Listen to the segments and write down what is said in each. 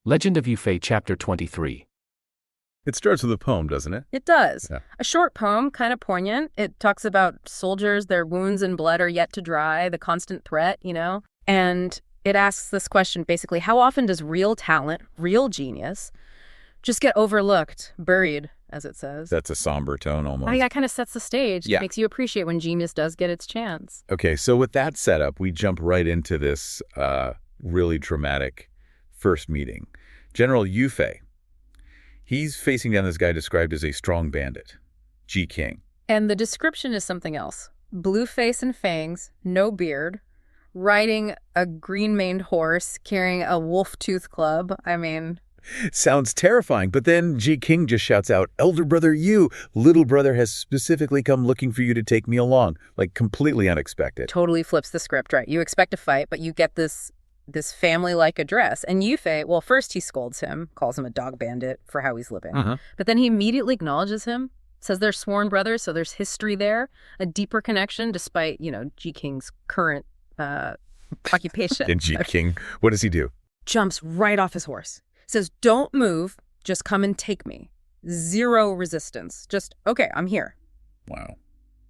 Legend of Yufei, Chapter 23. It starts with a poem, doesn't it? It does. Yeah. A short poem, kind of poignant. It talks about soldiers, their wounds and blood are yet to dry, the constant threat, And it asks this question, basically, how often does real talent, real genius, just get overlooked, buried, as it says? That's a somber tone almost. I think that kind of sets the stage. Yeah. Makes you appreciate when genius does get its chance. Okay, so with that setup, we jump right into this really dramatic first meeting. General Yufei, he's facing down this guy described as a strong bandit, Ji King. And the description is something else. Blue face and fangs, no beard, riding a green-maned horse, carrying a wolf-tooth club. I mean... Sounds terrifying, but then Ji King just shouts out, "Elder brother Yu, little brother has specifically come looking for you to take me along." Like, completely unexpected. Totally flips the script, right? You expect a fight, but you get this family-like address. And Yufei, well, first he scolds him, calls him a dog bandit for how he's living. But then he immediately acknowledges him, says they're sworn brothers, so there's history there, a deeper connection despite, Ji King's current occupation. And Ji King, what does he do? Jumps right off his horse. Says, don't move, just come and take me. Zero resistance. Just, okay, I'm here. Wow.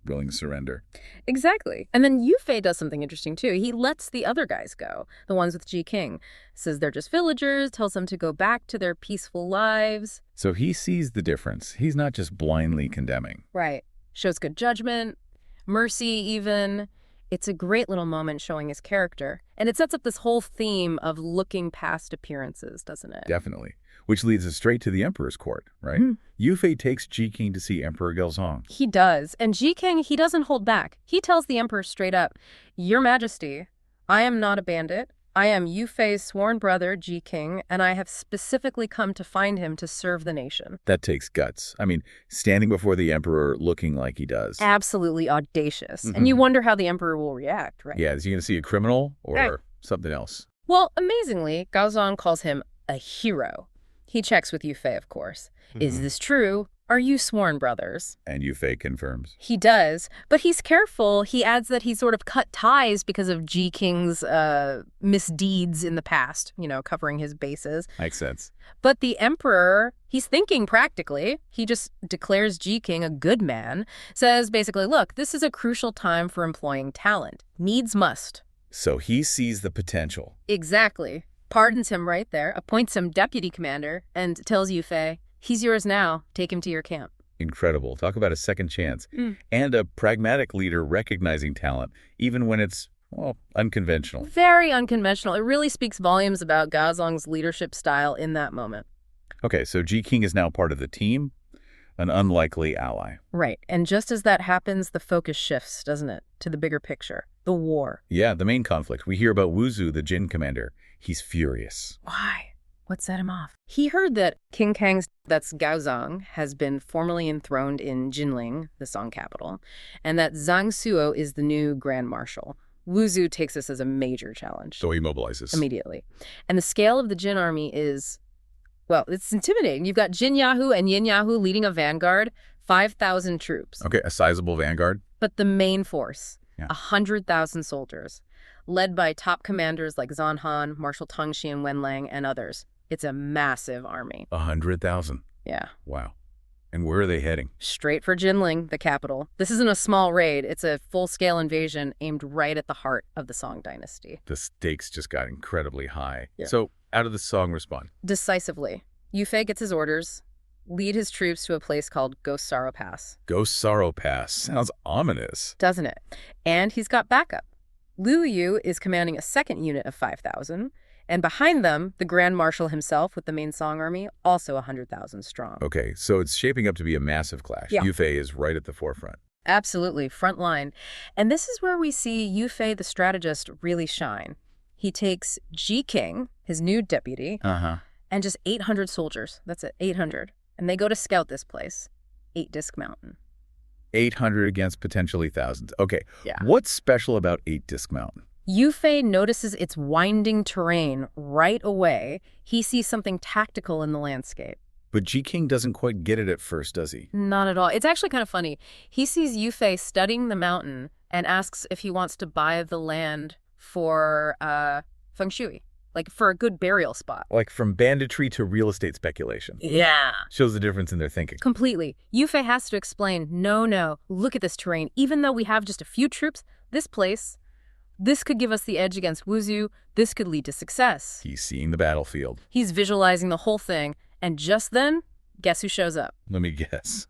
Willing to surrender. Exactly. And then Yufei does something interesting, too. He lets the other guys go, the ones with Ji King. Says they're just villagers, tells them to go back to their peaceful lives. So he sees the difference. He's not just blindly condemning. Right. Shows good judgment, mercy even. It's a great little moment showing his character. And it sets up this whole theme of looking past appearances, doesn't it? Definitely. Which leads us straight to the Emperor's court, right? Yufei takes Ji King to see Emperor Gelzong. He does. And Ji King, he doesn't hold back. He tells the Emperor straight up, "Your Majesty, I am not a bandit. I am Yufei's sworn brother, Ji King, and I have specifically come to find him to serve the nation." That takes guts. I mean, standing before the Emperor looking like he does. Absolutely audacious. And you wonder how the Emperor will react, right? Yeah, is he going to see a criminal or something else? Well, amazingly, Gaozong calls him a hero. He checks with Yufei, of course. Is this true? Are you sworn brothers? And Yufei confirms. He does, but he's careful. He adds that he sort of cut ties because of Ji King's misdeeds in the past, covering his bases. Makes sense. But the Emperor, he's thinking practically. He just declares Ji King a good man, says basically, look, this is a crucial time for employing talent. Needs must. So he sees the potential. Exactly. Pardons him right there, appoints him deputy commander, and tells Yufei, he's yours now. Take him to your camp. Incredible. Talk about a second chance. And a pragmatic leader recognizing talent, even when it's, well, unconventional. Very unconventional. It really speaks volumes about Gaozong's leadership style in that moment. Okay, so Ji King is now part of the team, an unlikely ally. Right. And just as that happens, the focus shifts, doesn't it, to the bigger picture, the war. Yeah, the main conflict. We hear about Wuzu, the Jin commander. He's furious. Why? What set him off? He heard that King Kang's, that's Gaozong, has been formally enthroned in Jinling, the Song capital, and that Zhang Suo is the new Grand Marshal. Wuzu takes this as a major challenge. So he mobilizes. Immediately. And the scale of the Jin army is, well, it's intimidating. You've got Jin Yahu and Yin Yahu leading a vanguard, 5,000 troops. Okay, a sizable vanguard. But the main force, Yeah. 100,000 soldiers, led by top commanders like Zhan Han, Marshal Tang Xi and Wen Lang, and others. It's a massive army. 100,000. Yeah. Wow. And where are they heading? Straight for Jinling, the capital. This isn't a small raid. It's a full-scale invasion aimed right at the heart of the Song dynasty. The stakes just got incredibly high. Yeah. So how did the Song respond? Decisively. Yufei gets his orders, lead his troops to a place called Ghost Sorrow Pass. Ghost Sorrow Pass. Sounds ominous. Doesn't it? And he's got backup. Liu Yu is commanding a second unit of 5,000, and behind them, the Grand Marshal himself with the main Song army, also 100,000 strong. Okay, so it's shaping up to be a massive clash. Yeah. Yufei is right at the forefront. Absolutely, front line. And this is where we see Yufei the strategist really shine. He takes Ji King, his new deputy, and just 800 soldiers. That's it, 800. And they go to scout this place, 8 Disc Mountain. 800 against potentially thousands. Okay, Yeah. What's special about 8 Disc Mountain? Yufei notices its winding terrain right away. He sees something tactical in the landscape. But Ji King doesn't quite get it at first, does he? Not at all. It's actually kind of funny. He sees Yufei studying the mountain and asks if he wants to buy the land for feng shui. like for a good burial spot. Like from banditry to real estate speculation. Yeah. Shows the difference in their thinking. Completely. Yufei has to explain, no, look at this terrain. Even though we have just a few troops, this place, this could give us the edge against Wuzhu. This could lead to success. He's seeing the battlefield. He's visualizing the whole thing. And just then, guess who shows up? Let me guess.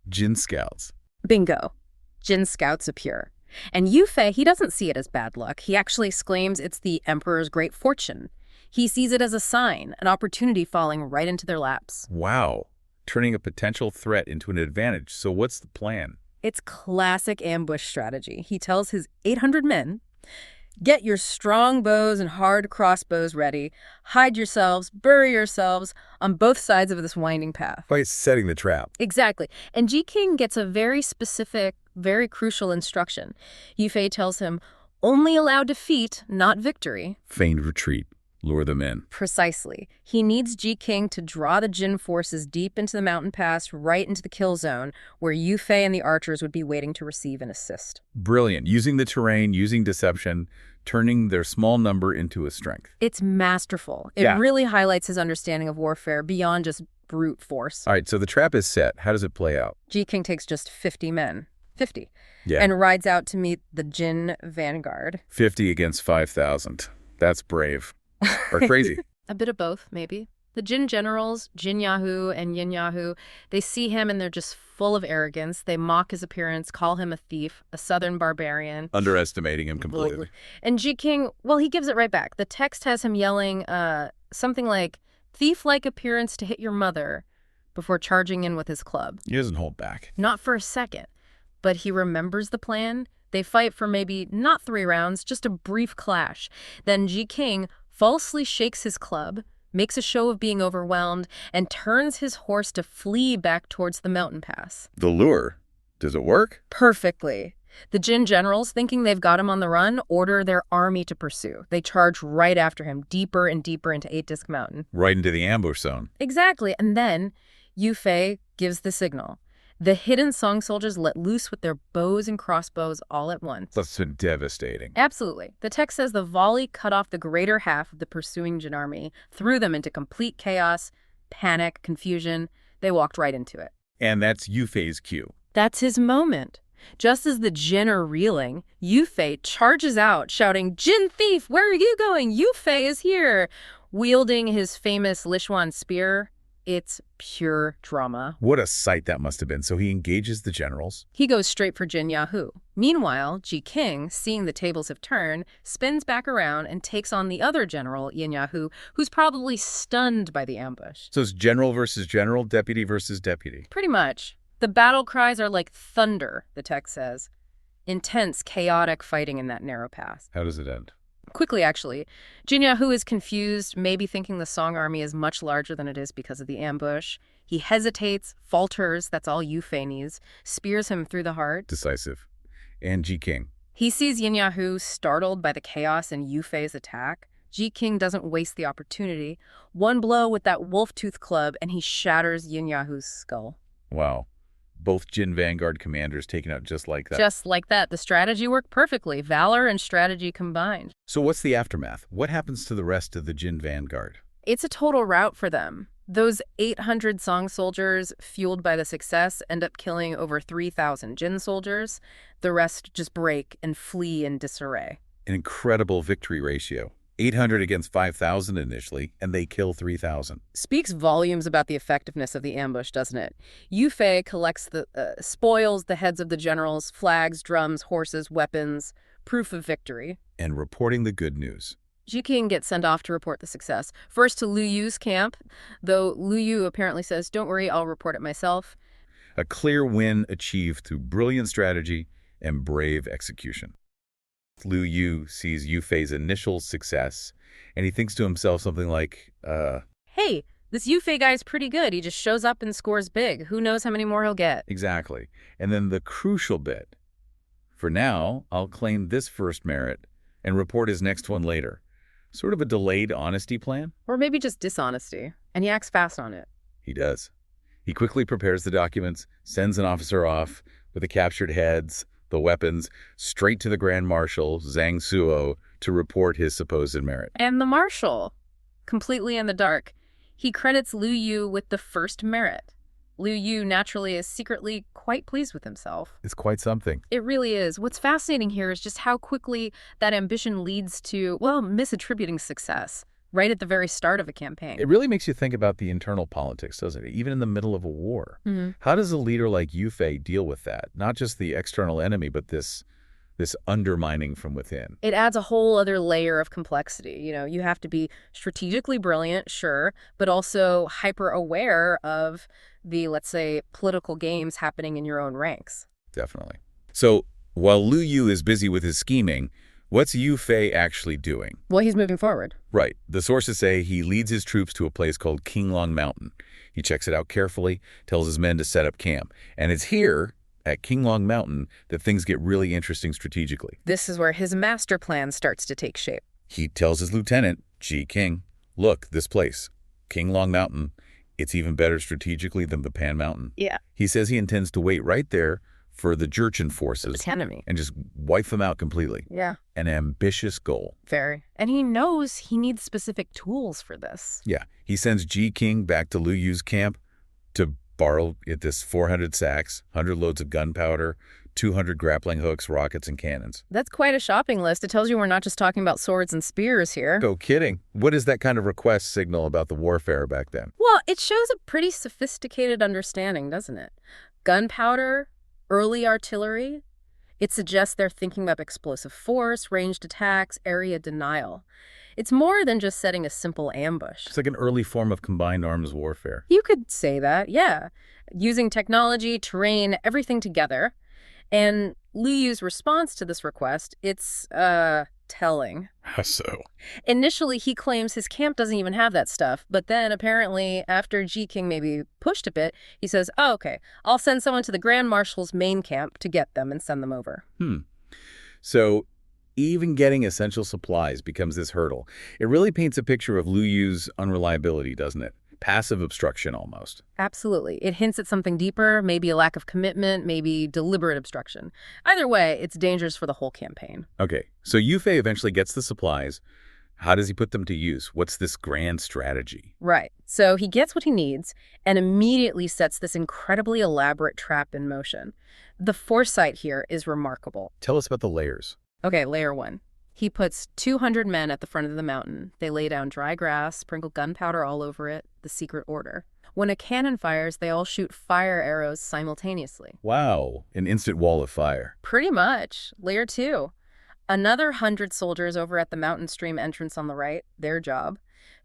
Jin scouts. Bingo. Jin scouts appear. And Yufei, he doesn't see it as bad luck. He actually exclaims it's the emperor's great fortune. He sees it as a sign, an opportunity falling right into their laps. Wow. Turning a potential threat into an advantage. So what's the plan? It's classic ambush strategy. He tells his 800 men, get your strong bows and hard crossbows ready. Hide yourselves, bury yourselves on both sides of this winding path. By setting the trap. Exactly. And Ji King gets a very specific, very crucial instruction. Yufei tells him, only allow defeat, not victory. Feigned retreat. Lure them in. Precisely. He needs Ji King to draw the Jin forces deep into the mountain pass, right into the kill zone, where Yufei and the archers would be waiting to receive and assist. Brilliant. Using the terrain, using deception, turning their small number into a strength. It's masterful. It really highlights his understanding of warfare beyond just brute force. All right, so the trap is set. How does it play out? Ji King takes just 50 men. 50. Yeah. And rides out to meet the Jin vanguard. 50 against 5,000. That's brave. Or crazy. A bit of both, maybe. The Jin generals, Jin Yahu and Yin Yahu, they see him and they're just full of arrogance. They mock his appearance, call him a thief, a southern barbarian. Underestimating him completely. And Ji King, well, he gives it right back. The text has him yelling something like, thief-like appearance to hit your mother, before charging in with his club. He doesn't hold back. Not for a second. But he remembers the plan. They fight for maybe not 3 rounds, just a brief clash. Then Ji King falsely shakes his club, makes a show of being overwhelmed, and turns his horse to flee back towards the mountain pass. The lure. Does it work? Perfectly. The Jin generals, thinking they've got him on the run, order their army to pursue. They charge right after him, deeper and deeper into Eight Disc Mountain. Right into the ambush zone. Exactly. And then Yufei gives the signal. The hidden Song soldiers let loose with their bows and crossbows all at once. That's been devastating. Absolutely. The text says the volley cut off the greater half of the pursuing Jin army, threw them into complete chaos, panic, confusion. They walked right into it. And that's Yufei's cue. That's his moment. Just as the Jin are reeling, Yufei charges out, shouting, Jin thief, where are you going? Yufei is here. Wielding his famous Lishuan spear. It's pure drama. What a sight that must have been. So he engages the generals. He goes straight for Jin Yahu. Meanwhile, Ji King, seeing the tables have turned, spins back around and takes on the other general, Yin Yahu, who's probably stunned by the ambush. So it's general versus general, deputy versus deputy. Pretty much. The battle cries are like thunder, the text says. Intense, chaotic fighting in that narrow pass. How does it end? Quickly, actually. Jin Yahu is confused, maybe thinking the Song army is much larger than it is because of the ambush. He hesitates, falters, that's all Yufei needs, spears him through the heart. Decisive. And Ji King. He sees Yin Yahu startled by the chaos in Yufei's attack. Ji King doesn't waste the opportunity. One blow with that wolf-tooth club, and he shatters Yin Yahu's skull. Wow. Both Jin Vanguard commanders taken out just like that. Just like that. The strategy worked perfectly. Valor and strategy combined. So what's the aftermath? What happens to the rest of the Jin Vanguard? It's a total rout for them. Those 800 Song soldiers, fueled by the success, end up killing over 3,000 Jin soldiers. The rest just break and flee in disarray. An incredible victory ratio. 800 against 5,000 initially, and they kill 3,000. Speaks volumes about the effectiveness of the ambush, doesn't it? Yufei collects the spoils, the heads of the generals, flags, drums, horses, weapons, proof of victory. And reporting the good news. Ji King gets sent off to report the success. First to Lu Yu's camp, though Lu Yu apparently says, don't worry, I'll report it myself. A clear win achieved through brilliant strategy and brave execution. Lu Yu sees Yufei's initial success, and he thinks to himself something like, hey, this Yufei guy's pretty good. He just shows up and scores big. Who knows how many more he'll get? Exactly. And then the crucial bit. For now, I'll claim this first merit and report his next one later. Sort of a delayed honesty plan? Or maybe just dishonesty. And he acts fast on it. He does. He quickly prepares the documents, sends an officer off with the captured heads, the weapons, straight to the Grand Marshal, Zhang Suo, to report his supposed merit. And the marshal, completely in the dark, he credits Lu Yu with the first merit. Lu Yu naturally is secretly quite pleased with himself. It's quite something. It really is. What's fascinating here is just how quickly that ambition leads to, well, misattributing success right at the very start of a campaign. It really makes you think about the internal politics, doesn't it? Even in the middle of a war. Mm-hmm. How does a leader like Yu Fei deal with that? Not just the external enemy, but this undermining from within. It adds a whole other layer of complexity. You have to be strategically brilliant, sure, but also hyper aware of the, let's say, political games happening in your own ranks. Definitely. So while Lu Yu is busy with his scheming, what's Yu Fei actually doing? Well, he's moving forward. Right. The sources say he leads his troops to a place called Qinglong Mountain. He checks it out carefully, tells his men to set up camp. And it's here, at Qinglong Mountain, that things get really interesting strategically. This is where his master plan starts to take shape. He tells his lieutenant, Ji King, look, this place, Qinglong Mountain, it's even better strategically than the Pan Mountain. Yeah. He says he intends to wait right there for the Jurchen forces The enemy. and just wipe them out completely. Yeah. An ambitious goal. Very. And he knows he needs specific tools for this. Yeah. He sends Ji King back to Lu Yu's camp to borrow this 400 sacks, 100 loads of gunpowder, 200 grappling hooks, rockets, and cannons. That's quite a shopping list. It tells you we're not just talking about swords and spears here. Go kidding. What does that kind of request signal about the warfare back then? Well, it shows a pretty sophisticated understanding, doesn't it? Gunpowder, early artillery. It suggests they're thinking about explosive force, ranged attacks, area denial. It's more than just setting a simple ambush. It's like an early form of combined arms warfare. You could say that, yeah. Using technology, terrain, everything together. And Lu Yu's response to this request, it's, telling. How so? Initially, he claims his camp doesn't even have that stuff, but then apparently, after Ji King maybe pushed a bit, he says, oh, okay, I'll send someone to the Grand Marshal's main camp to get them and send them over. So even getting essential supplies becomes this hurdle. It really paints a picture of Lu Yu's unreliability, doesn't it? Passive obstruction almost. Absolutely. It hints at something deeper, maybe a lack of commitment, maybe deliberate obstruction. Either way, it's dangerous for the whole campaign. Okay, so Yu Fei eventually gets the supplies. How does he put them to use? What's this grand strategy? Right. So he gets what he needs and immediately sets this incredibly elaborate trap in motion. The foresight here is remarkable. Tell us about the layers. Okay, layer 1. He puts 200 men at the front of the mountain. They lay down dry grass, sprinkle gunpowder all over it, the secret order. When a cannon fires, they all shoot fire arrows simultaneously. Wow, an instant wall of fire. Pretty much. Layer 2. Another 100 soldiers over at the mountain stream entrance on the right, their job.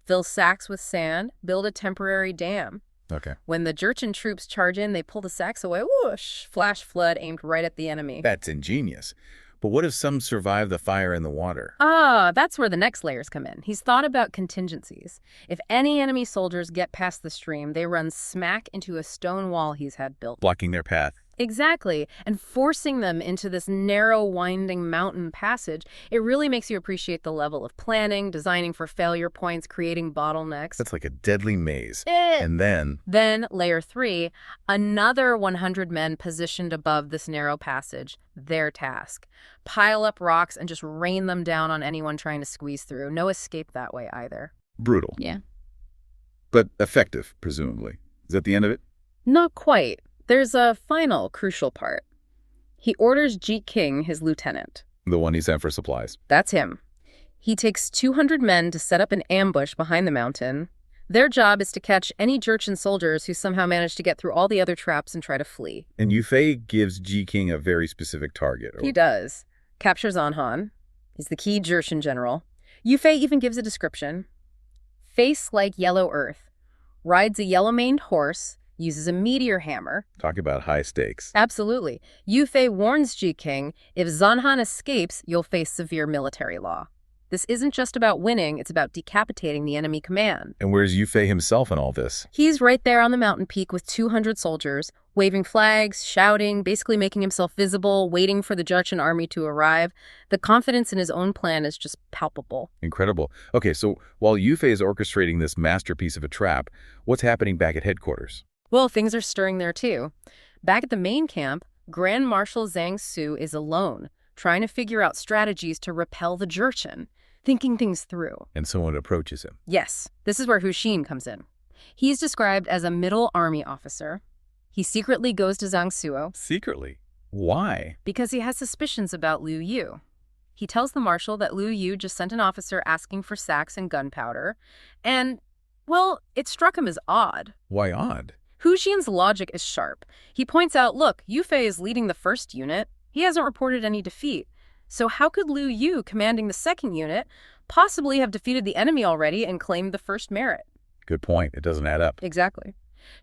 Fill sacks with sand, build a temporary dam. Okay. When the Jurchen troops charge in, they pull the sacks away, whoosh, flash flood aimed right at the enemy. That's ingenious. But what if some survive the fire in the water? That's where the next layers come in. He's thought about contingencies. If any enemy soldiers get past the stream, they run smack into a stone wall he's had built. Blocking their path. Exactly. And forcing them into this narrow, winding mountain passage, it really makes you appreciate the level of planning, designing for failure points, creating bottlenecks. That's like a deadly maze. And then layer 3, another 100 men positioned above this narrow passage, their task. Pile up rocks and just rain them down on anyone trying to squeeze through. No escape that way either. brutal. Yeah. But effective, presumably. Is that the end of it? Not quite. There's a final crucial part. He orders Ji King, his lieutenant. The one he sent for supplies. That's him. He takes 200 men to set up an ambush behind the mountain. Their job is to catch any Jurchen soldiers who somehow manage to get through all the other traps and try to flee. And Yu Fei gives Ji King a very specific target. He does. Captures Zanhan. He's the key Jurchen general. Yu Fei even gives a description. Face like yellow earth. Rides a yellow-maned horse. Uses a meteor hammer. Talk about high stakes. Absolutely. Yu Fei warns Ji King, if Zanhan escapes, you'll face severe military law. This isn't just about winning, it's about decapitating the enemy command. And where's Yu Fei himself in all this? He's right there on the mountain peak with 200 soldiers, waving flags, shouting, basically making himself visible, waiting for the Jurchen army to arrive. The confidence in his own plan is just palpable. Incredible. Okay, so while Yu Fei is orchestrating this masterpiece of a trap, what's happening back at headquarters? Well, things are stirring there too. Back at the main camp, Grand Marshal Zhang Su is alone, trying to figure out strategies to repel the Jurchen, thinking things through. And someone approaches him. Yes, this is where Hu Xin comes in. He's described as a middle army officer. He secretly goes to Zhang Suo Secretly? Why? because he has suspicions about Liu Yu. He tells the marshal that Liu Yu just sent an officer asking for sacks and gunpowder, and, well, it struck him as odd. Why odd? Hu Xin's logic is sharp. He points out, look, Yu Fei is leading the first unit. He hasn't reported any defeat. So how could Liu Yu, commanding the second unit, possibly have defeated the enemy already and claimed the first merit? Good point. It doesn't add up. Exactly.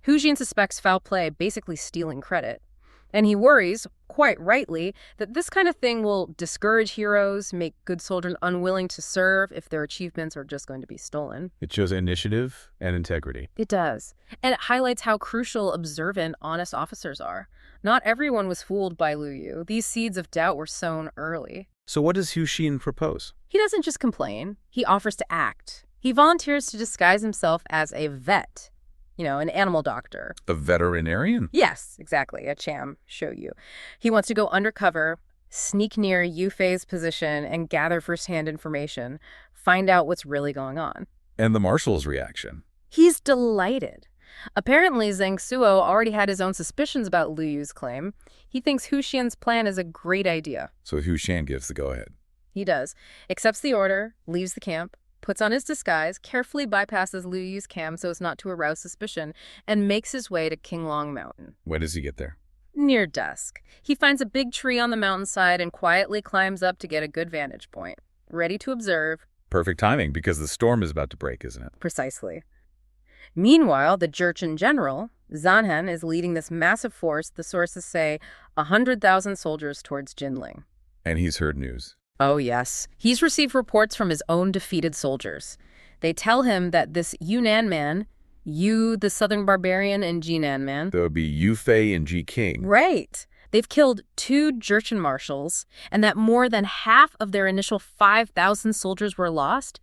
Hu Xin suspects foul play, basically stealing credit. And he worries, quite rightly, that this kind of thing will discourage heroes, make good soldiers unwilling to serve if their achievements are just going to be stolen. It shows initiative and integrity. It does. And it highlights how crucial observant, honest officers are. Not everyone was fooled by Liu Yu. These seeds of doubt were sown early. So what does Hu Xin propose? He doesn't just complain. He offers to act. He volunteers to disguise himself as a vet. An animal doctor. A veterinarian? Yes, exactly, a Cham Shou-Yu. He wants to go undercover, sneak near Yu Fei's position, and gather firsthand information, find out what's really going on. And the marshal's reaction? He's delighted. Apparently, Zhang Suo already had his own suspicions about Liu Yu's claim. He thinks Hu Xian's plan is a great idea. So Hu Xian gives the go-ahead. He does. Accepts the order, leaves the camp, puts on his disguise, carefully bypasses Liu Yu's camp so as not to arouse suspicion, and makes his way to Qinglong Mountain. When does he get there? Near dusk. He finds a big tree on the mountainside and quietly climbs up to get a good vantage point. Ready to observe. Perfect timing, because the storm is about to break, isn't it? Precisely. Meanwhile, the Jurchen general, Zanhan, is leading this massive force, the sources say 100,000 soldiers towards Jinling. And he's heard news. Oh, yes. He's received reports from his own defeated soldiers. They tell him that this Yunnan man, Yu the Southern Barbarian and Jinan man. That would be Yu Fei and Ji King. Right. They've killed 2 Jurchen marshals, and that more than half of their initial 5,000 soldiers were lost,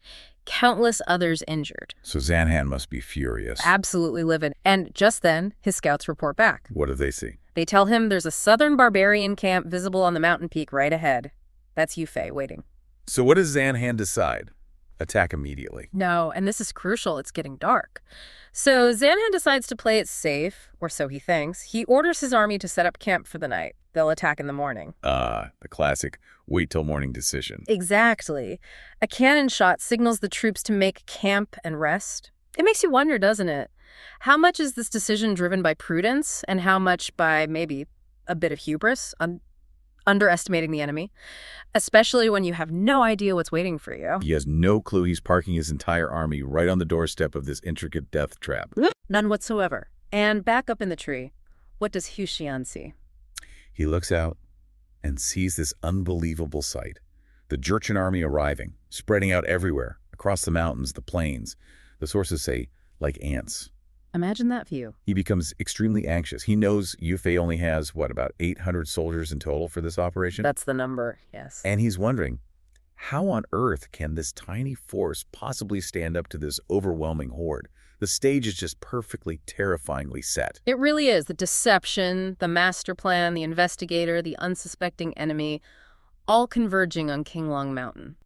countless others injured. So Zanhan must be furious. Absolutely livid. And just then, his scouts report back. What do they see? They tell him there's a Southern Barbarian camp visible on the mountain peak right ahead. That's Yu Fei waiting. So what does Zanhan decide? Attack immediately. No, and this is crucial. It's getting dark. So Zanhan decides to play it safe, or so he thinks. He orders his army to set up camp for the night. They'll attack in the morning. The classic wait till morning decision. Exactly. A cannon shot signals the troops to make camp and rest. It makes you wonder, doesn't it? How much is this decision driven by prudence and how much by maybe a bit of hubris, underestimating the enemy, especially when you have no idea what's waiting for you? He has no clue he's parking his entire army right on the doorstep of this intricate death trap. None whatsoever. And back up in the tree, what does Hu Xian see? He looks out and sees this unbelievable sight. The Jurchen army arriving, spreading out everywhere, across the mountains, the plains. The sources say, like ants. Imagine that view. He becomes extremely anxious. He knows Yu Fei only has, about 800 soldiers in total for this operation? That's the number, yes. And he's wondering, how on earth can this tiny force possibly stand up to this overwhelming horde? The stage is just perfectly, terrifyingly set. It really is. The deception, the master plan, the investigator, the unsuspecting enemy, all converging on Qinglong Mountain.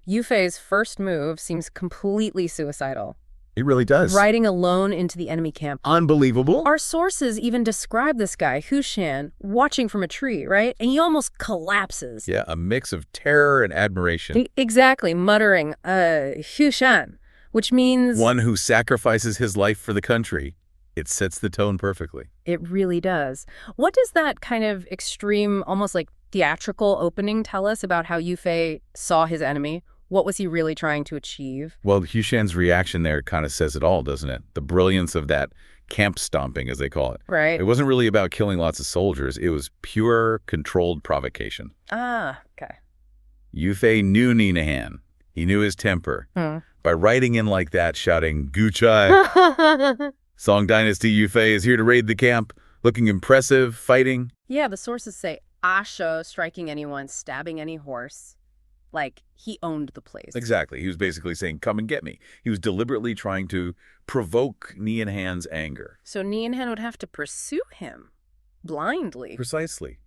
Yu Fei's first move seems completely suicidal. It really does. Riding alone into the enemy camp. Unbelievable. Our sources even describe this guy, Hu Xian, watching from a tree, right? And he almost collapses. Yeah, a mix of terror and admiration. Exactly, muttering, Hu Shan, which means... one who sacrifices his life for the country. It sets the tone perfectly. It really does. What does that kind of extreme, almost like theatrical opening tell us about how Yu Fei saw his enemy? What was he really trying to achieve? Well, Hu Xian's reaction there kind of says it all, doesn't it? The brilliance of that camp stomping, as they call it. Right. It wasn't really about killing lots of soldiers. It was pure, controlled provocation. Ah, okay. Yu Fei knew Ninahan. He knew his temper. By riding in like that, shouting, Guchai, Song Dynasty Yu Fei is here to raid the camp, looking impressive, fighting. Yeah, the sources say Asho, striking anyone, stabbing any horse. Like, he owned the place. Exactly. He was basically saying, come and get me. He was deliberately trying to provoke Nianhan's anger. So Nianhan would have to pursue him blindly. Precisely.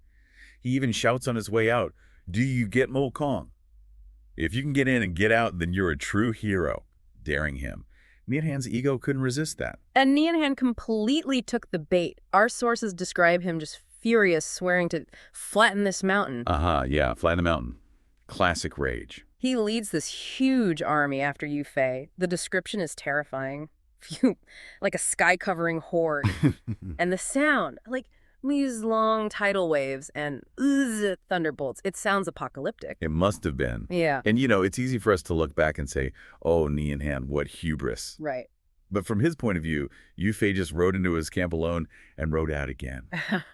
He even shouts on his way out, "Do you get Mo Kong? If you can get in and get out, then you're a true hero," daring him. Nianhan's ego couldn't resist that. And Nianhan completely took the bait. Our sources describe him just furious, swearing to flatten this mountain. Yeah, flatten the mountain. Classic rage. He leads this huge army after Yufei. The description is terrifying. Like a sky-covering horde. And the sound, like these long tidal waves and thunderbolts. It sounds apocalyptic. It must have been. Yeah. And, it's easy for us to look back and say, oh, Nianhan, what hubris. Right. But from his point of view, Yufei just rode into his camp alone and rode out again.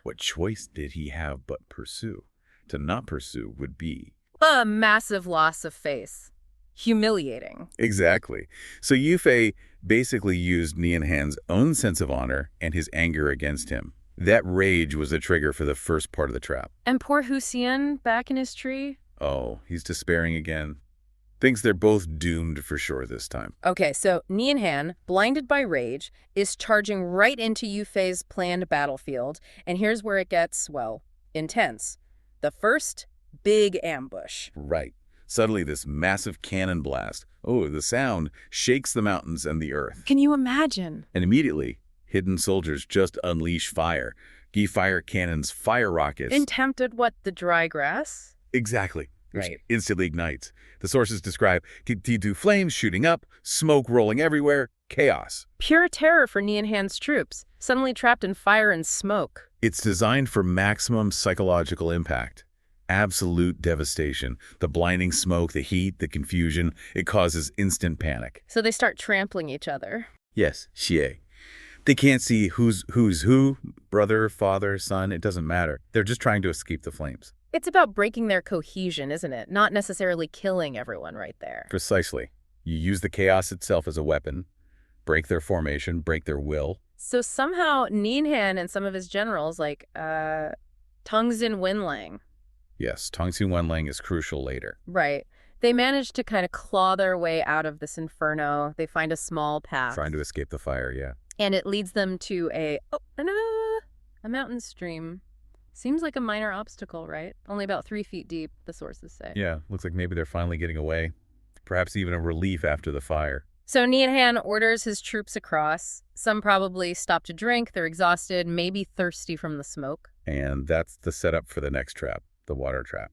What choice did he have but pursue? To not pursue would be a massive loss of face. Humiliating. Exactly. So Yufei basically used Nianhan's own sense of honor and his anger against him. That rage was the trigger for the first part of the trap. And poor Huxian back in his tree? Oh, he's despairing again. Thinks they're both doomed for sure this time. Okay, so Nianhan, blinded by rage, is charging right into Yufei's planned battlefield, and here's where it gets, well, intense. The first big ambush. Right. Suddenly, this massive cannon blast. Oh, the sound shakes the mountains and the earth. Can you imagine? And immediately, hidden soldiers just unleash fire. Fire cannons, fire rockets. And tempted what, the dry grass? Exactly. Which Right. instantly ignites. The sources describe T2 flames shooting up, smoke rolling everywhere, chaos. Pure terror for Nianhan's troops, suddenly trapped in fire and smoke. It's designed for maximum psychological impact. Absolute devastation. The blinding smoke, the heat, the confusion, it causes instant panic. So they start trampling each other. Yes, Xie. They can't see who's who, brother, father, son, it doesn't matter. They're just trying to escape the flames. It's about breaking their cohesion, isn't it? Not necessarily killing everyone right there. Precisely. You use the chaos itself as a weapon, break their formation, break their will. So somehow Nianhan and some of his generals, like Tongzin Wenlang, Yes, Tongxin Wenlang is crucial later. right, they manage to kind of claw their way out of this inferno. They find a small path. Trying to escape the fire, yeah. And it leads them to a mountain stream. Seems like a minor obstacle, right? Only about 3 feet deep, the sources say. Yeah, looks like maybe they're finally getting away. Perhaps even a relief after the fire. So Nianhan orders his troops across. Some probably stop to drink. They're exhausted, maybe thirsty from the smoke. And that's the setup for the next trap, the water trap.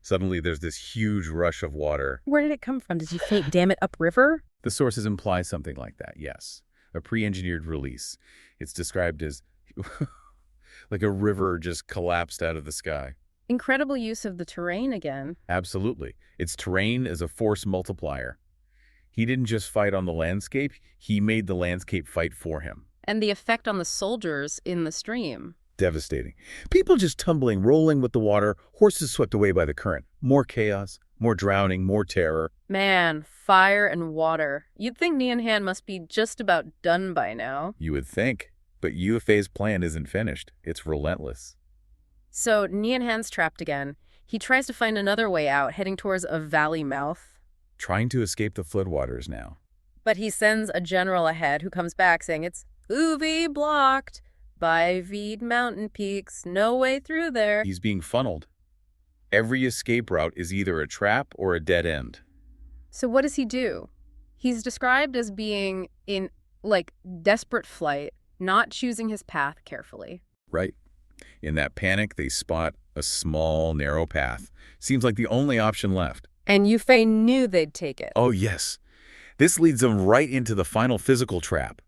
Suddenly there's this huge rush of water. Where did it come from? Did you fake dam it upriver? The sources imply something like that, yes. A pre-engineered release. It's described as like a river just collapsed out of the sky. Incredible use of the terrain again. Absolutely. Its terrain is a force multiplier. He didn't just fight on the landscape, he made the landscape fight for him. And the effect on the soldiers in the stream. Devastating. People just tumbling, rolling with the water, horses swept away by the current. More chaos, more drowning, more terror. Man, fire and water. You'd think Nianhan must be just about done by now. You would think. But Yufei's plan isn't finished. It's relentless. So Nianhan's trapped again. He tries to find another way out, heading towards a valley mouth. Trying to escape the floodwaters now. But he sends a general ahead who comes back saying it's UV blocked by Veed mountain peaks. No way through there. He's being funneled. Every escape route is either a trap or a dead end. So what does he do? He's described as being in, desperate flight, not choosing his path carefully. Right. In that panic, they spot a small, narrow path. Seems like the only option left. And Yufei knew they'd take it. Oh, yes. This leads them right into the final physical trap.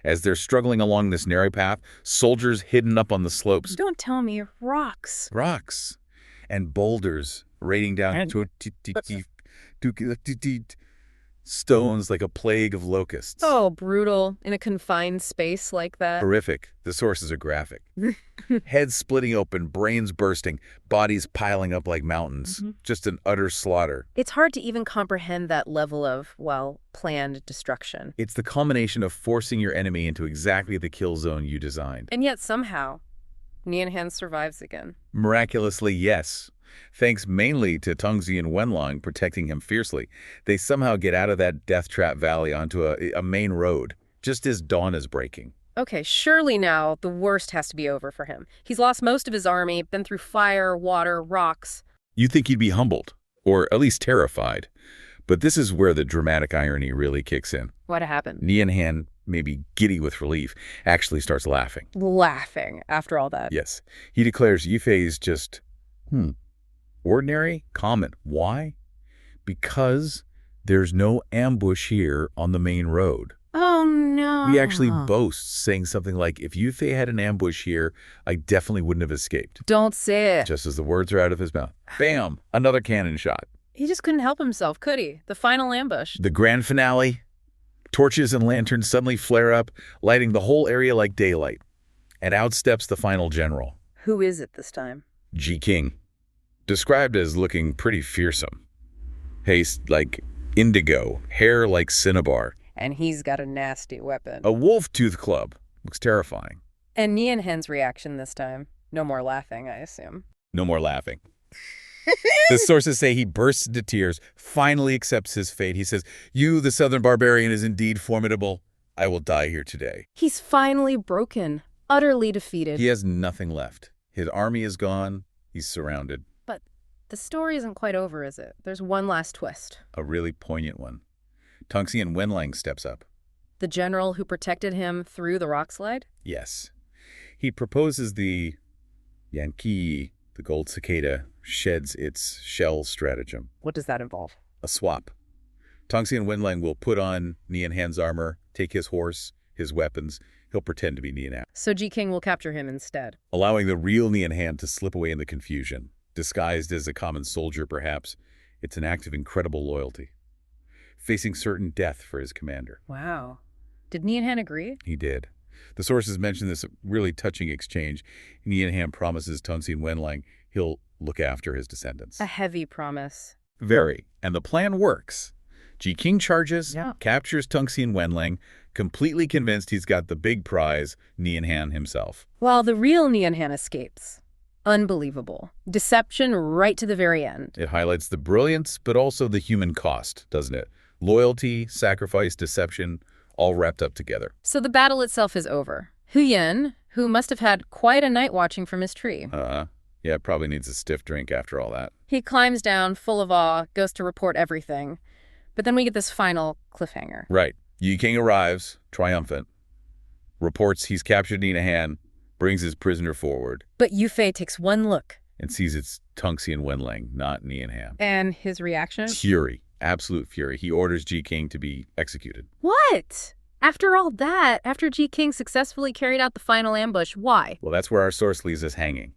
As they're struggling along this narrow path, soldiers hidden up on the slopes. Don't tell me, rocks. Rocks and boulders raining down stones like a plague of locusts. Oh, brutal. In a confined space like that. Horrific. The sources are graphic. Heads splitting open, brains bursting, bodies piling up like mountains. Just an utter slaughter. It's hard to even comprehend that level of, planned destruction. It's the culmination of forcing your enemy into exactly the kill zone you designed. And yet somehow, Nianhan survives again. Miraculously, yes. Thanks mainly to Tongzin Wenlang protecting him fiercely, they somehow get out of that death trap valley onto a main road, just as dawn is breaking. Okay, surely now the worst has to be over for him. He's lost most of his army, been through fire, water, rocks. You'd think he'd be humbled, or at least terrified. But this is where the dramatic irony really kicks in. What happened? Nianhan, maybe giddy with relief, actually starts laughing. Laughing after all that. Yes. He declares Yufei is just, ordinary, common. Why? Because there's no ambush here on the main road. Oh, no. He actually boasts, saying something like, if Yufei had an ambush here, I definitely wouldn't have escaped. Don't say it. Just as the words are out of his mouth. Bam! Another cannon shot. He just couldn't help himself, could he? The final ambush. The grand finale. Torches and lanterns suddenly flare up, lighting the whole area like daylight. And out steps the final general. Who is it this time? Ji King. Described as looking pretty fearsome. Haste like indigo, hair like cinnabar. And he's got a nasty weapon. A wolf tooth club. Looks terrifying. And Nianhen's reaction this time? No more laughing, I assume. No more laughing. The sources say he bursts into tears, finally accepts his fate. He says, you, the southern barbarian, is indeed formidable. I will die here today. He's finally broken, utterly defeated. He has nothing left. His army is gone. He's surrounded. But the story isn't quite over, is it? There's one last twist. A really poignant one. Tongxian Wenlang steps up. The general who protected him through the rock slide? Yes. He proposes the Yanqi, the gold cicada, sheds its shell stratagem. What does that involve? A swap. Tongxian Wenlang will put on Nianhan's armor, take his horse, his weapons. He'll pretend to be Nianhan, So Ji King will capture him instead. allowing the real Nianhan to slip away in the confusion. Disguised as a common soldier, perhaps, it's an act of incredible loyalty. Facing certain death for his commander. Wow. Did Nianhan agree? He did. The sources mention this really touching exchange. Nianhan promises Tongxian Wenlang he'll look after his descendants. A heavy promise. Very. And the plan works. Ji King charges, captures Tongxian Wenlang, completely convinced he's got the big prize, Nianhan himself. While the real Nianhan escapes. Unbelievable. Deception right to the very end. It highlights the brilliance, but also the human cost, doesn't it? Loyalty, sacrifice, deception, all wrapped up together. So the battle itself is over. Huyen, who must have had quite a night watching from his tree. Yeah, probably needs a stiff drink after all that. He climbs down, full of awe, goes to report everything. But then we get this final cliffhanger. Right. Yi King arrives, triumphant, reports he's captured Nianhan, brings his prisoner forward, But Yufei takes one look. and sees it's Tongxian Wenlang, not Nianhan. And his reaction? Fury. Absolute fury. He orders Ji King to be executed. What? After all that, after Ji King successfully carried out the final ambush, why? Well, that's where our source leaves us hanging.